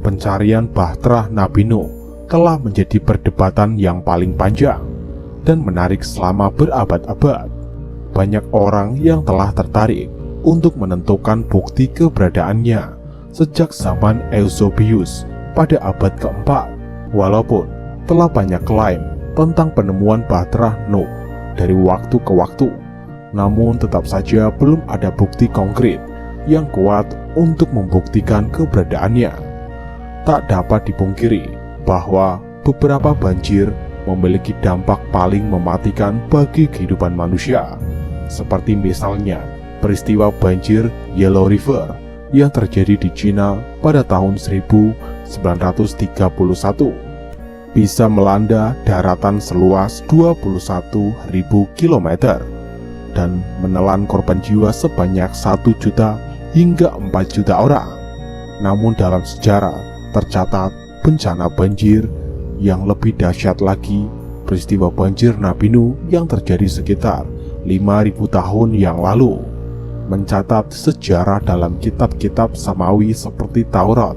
pencarian Bahtera Nabi Nuh telah menjadi perdebatan yang paling panjang dan menarik selama berabad-abad. Banyak orang yang telah tertarik untuk menentukan bukti keberadaannya sejak zaman Eusebius pada abad keempat. Walaupun telah banyak klaim tentang penemuan Bahtera Nuh dari waktu ke waktu, namun tetap saja belum ada bukti konkret yang kuat untuk membuktikan keberadaannya. Tak dapat dipungkiri bahwa beberapa banjir memiliki dampak paling mematikan bagi kehidupan manusia, seperti misalnya peristiwa banjir Yellow River yang terjadi di China pada tahun 1931, bisa melanda daratan seluas 21.000 km dan menelan korban jiwa sebanyak 1 juta hingga 4 juta orang. Namun dalam sejarah tercatat bencana banjir yang lebih dahsyat lagi, peristiwa banjir Nabi Nuh yang terjadi sekitar 5.000 tahun yang lalu, mencatat sejarah dalam kitab-kitab samawi seperti Taurat,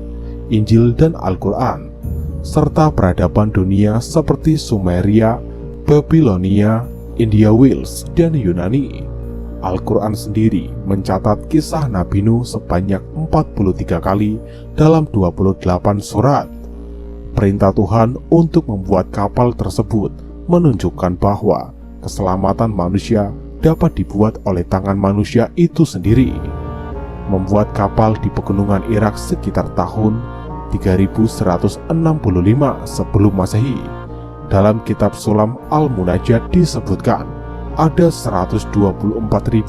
Injil, dan Al-Quran, serta peradaban dunia seperti Sumeria, Babilonia, India Wales, dan Yunani. Al-Quran sendiri mencatat kisah Nabi Nuh sebanyak 43 kali dalam 28 surat. Perintah Tuhan untuk membuat kapal tersebut menunjukkan bahwa keselamatan manusia dapat dibuat oleh tangan manusia itu sendiri. Membuat kapal di pegunungan Irak sekitar tahun 3165 sebelum Masehi. Dalam kitab Sulam Al-Munajat disebutkan ada 124.000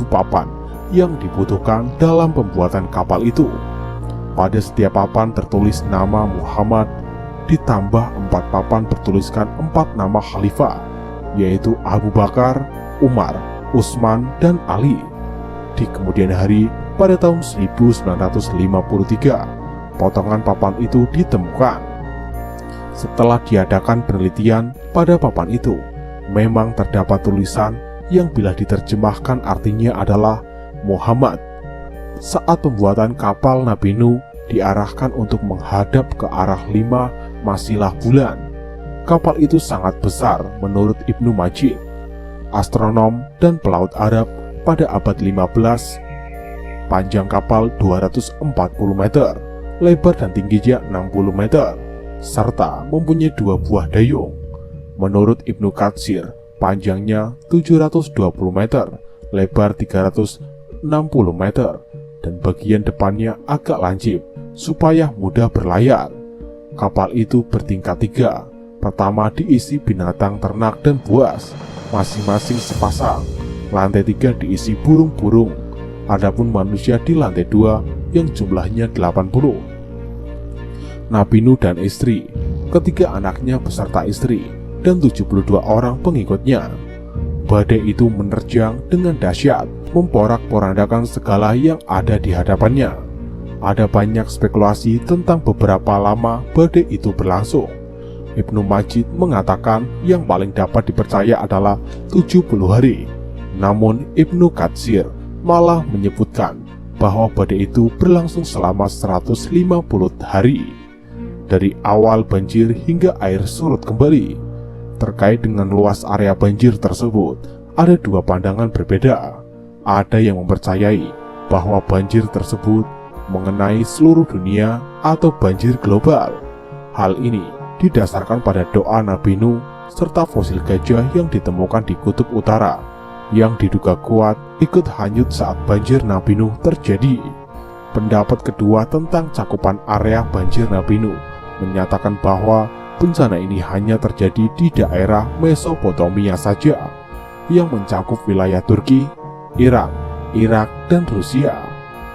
papan yang dibutuhkan dalam pembuatan kapal itu. Pada setiap papan tertulis nama Muhammad, ditambah 4 papan bertuliskan 4 nama khalifah, yaitu Abu Bakar, Umar, Utsman, dan Ali. Di kemudian hari, pada tahun 1953, potongan papan itu ditemukan. Setelah diadakan penelitian pada papan itu, memang terdapat tulisan yang bila diterjemahkan artinya adalah Muhammad. Saat pembuatan kapal Nabi Nuh diarahkan untuk menghadap ke arah 5 masilah bulan, kapal itu sangat besar menurut Ibnu Majid, astronom dan pelaut Arab pada abad 15. Panjang kapal 240 meter, lebar dan tingginya 60 meter, serta mempunyai 2 buah dayung. Menurut Ibnu Katsir, panjangnya 720 meter, lebar 360 meter, dan bagian depannya agak lancip supaya mudah berlayar. Kapal itu bertingkat 3. Pertama diisi binatang ternak dan buas, masing-masing sepasang. Lantai 3 diisi burung-burung. Adapun manusia di lantai 2 yang jumlahnya 80. Nabi Nuh dan istri, ketiga anaknya beserta istri, dan 72 orang pengikutnya. Badai itu menerjang dengan dahsyat, memporak-porandakan segala yang ada di hadapannya. Ada banyak spekulasi tentang beberapa lama badai itu berlangsung. Ibnu Majid mengatakan yang paling dapat dipercaya adalah 70 hari. Namun Ibnu Katsir malah menyebutkan bahwa badai itu berlangsung selama 150 hari, dari awal banjir hingga air surut kembali. Terkait dengan luas area banjir tersebut, ada 2 pandangan berbeda. Ada yang mempercayai bahwa banjir tersebut mengenai seluruh dunia atau banjir global. Hal ini didasarkan pada doa Nabi Nuh serta fosil gajah yang ditemukan di kutub utara yang diduga kuat ikut hanyut saat banjir Nabi Nuh terjadi. Pendapat kedua tentang cakupan area banjir Nabi Nuh menyatakan bahwa bencana ini hanya terjadi di daerah Mesopotamia saja, yang mencakup wilayah Turki, Iran, Irak, dan Rusia.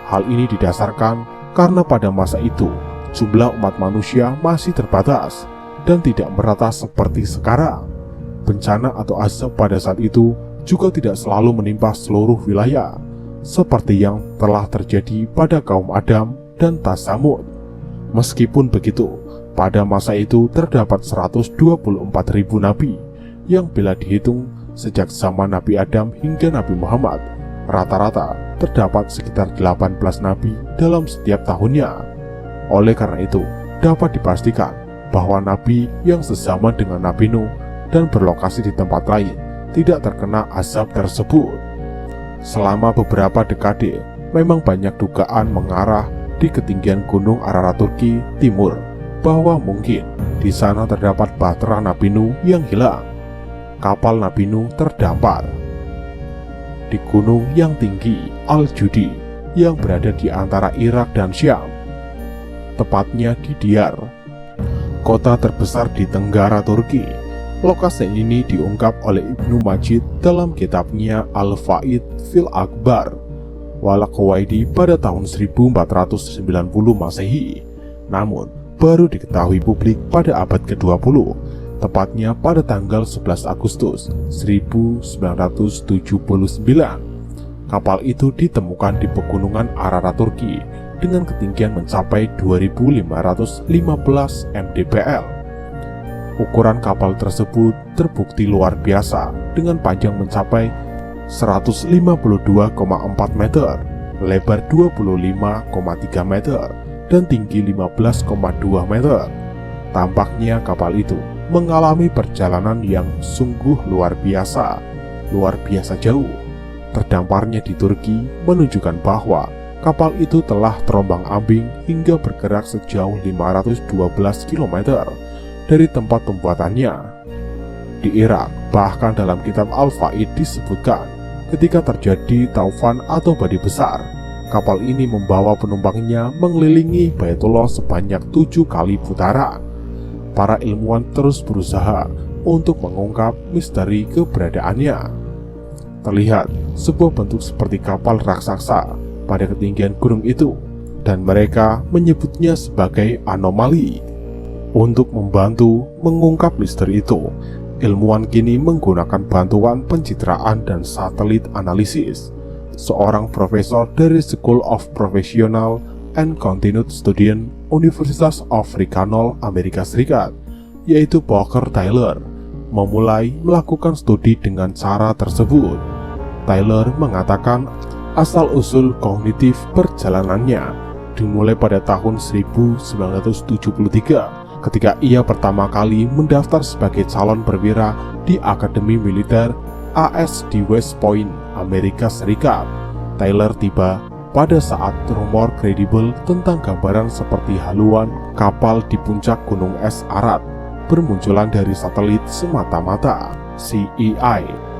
Hal ini didasarkan karena pada masa itu jumlah umat manusia masih terbatas dan tidak merata seperti sekarang. Bencana atau azab pada saat itu juga tidak selalu menimpa seluruh wilayah, seperti yang telah terjadi pada kaum Adam dan Tsamud. Meskipun begitu, pada masa itu terdapat 124.000 nabi yang bila dihitung sejak zaman Nabi Adam hingga Nabi Muhammad, rata-rata terdapat sekitar 18 nabi dalam setiap tahunnya. Oleh karena itu, dapat dipastikan bahwa nabi yang sezaman dengan Nabi Nuh dan berlokasi di tempat lain tidak terkena azab tersebut. Selama beberapa dekade, memang banyak dugaan mengarah di ketinggian Gunung Ararat Turki Timur bahwa mungkin di sana terdapat bahtera Nabi Nuh yang hilang. Kapal Nabi Nuh terdampar di gunung yang tinggi Al-Judi yang berada di antara Irak dan Syam, tepatnya di Diyar, kota terbesar di Tenggara Turki. Lokasi ini diungkap oleh Ibnu Majid dalam kitabnya Al-Faid fil Akbar wal Qawaidi pada tahun 1490 Masehi. Namun, baru diketahui publik pada abad ke-20, tepatnya pada tanggal 11 Agustus 1979. Kapal itu ditemukan di pegunungan Ararat Turki dengan ketinggian mencapai 2.515 mdpl. Ukuran kapal tersebut terbukti luar biasa dengan panjang mencapai 152,4 meter, lebar 25,3 meter, dan tinggi 15,2 meter. Tampaknya kapal itu mengalami perjalanan yang sungguh luar biasa jauh. Terdamparnya di Turki menunjukkan bahwa kapal itu telah terombang-ambing hingga bergerak sejauh 512 km dari tempat pembuatannya. Di Irak, bahkan dalam kitab Al-Faid disebutkan ketika terjadi taufan atau badai besar, kapal ini membawa penumpangnya mengelilingi Baitullah sebanyak 7 kali putaran. Para ilmuwan terus berusaha untuk mengungkap misteri keberadaannya. Terlihat sebuah bentuk seperti kapal raksasa pada ketinggian gunung itu, dan mereka menyebutnya sebagai anomali. Untuk membantu mengungkap misteri itu, ilmuwan kini menggunakan bantuan pencitraan dan satelit analisis. Seorang profesor dari School of Professional and Continued Studies Universitas of Ricanol, Amerika Serikat, yaitu Booker Taylor, memulai melakukan studi dengan cara tersebut. Taylor mengatakan asal-usul kognitif perjalanannya dimulai pada tahun 1973 ketika ia pertama kali mendaftar sebagai calon perwira di Akademi Militer AS di West Point, Amerika Serikat. Taylor tiba pada saat rumor kredibel tentang gambaran seperti haluan kapal di puncak Gunung Es Arat bermunculan dari satelit semata-mata. CEI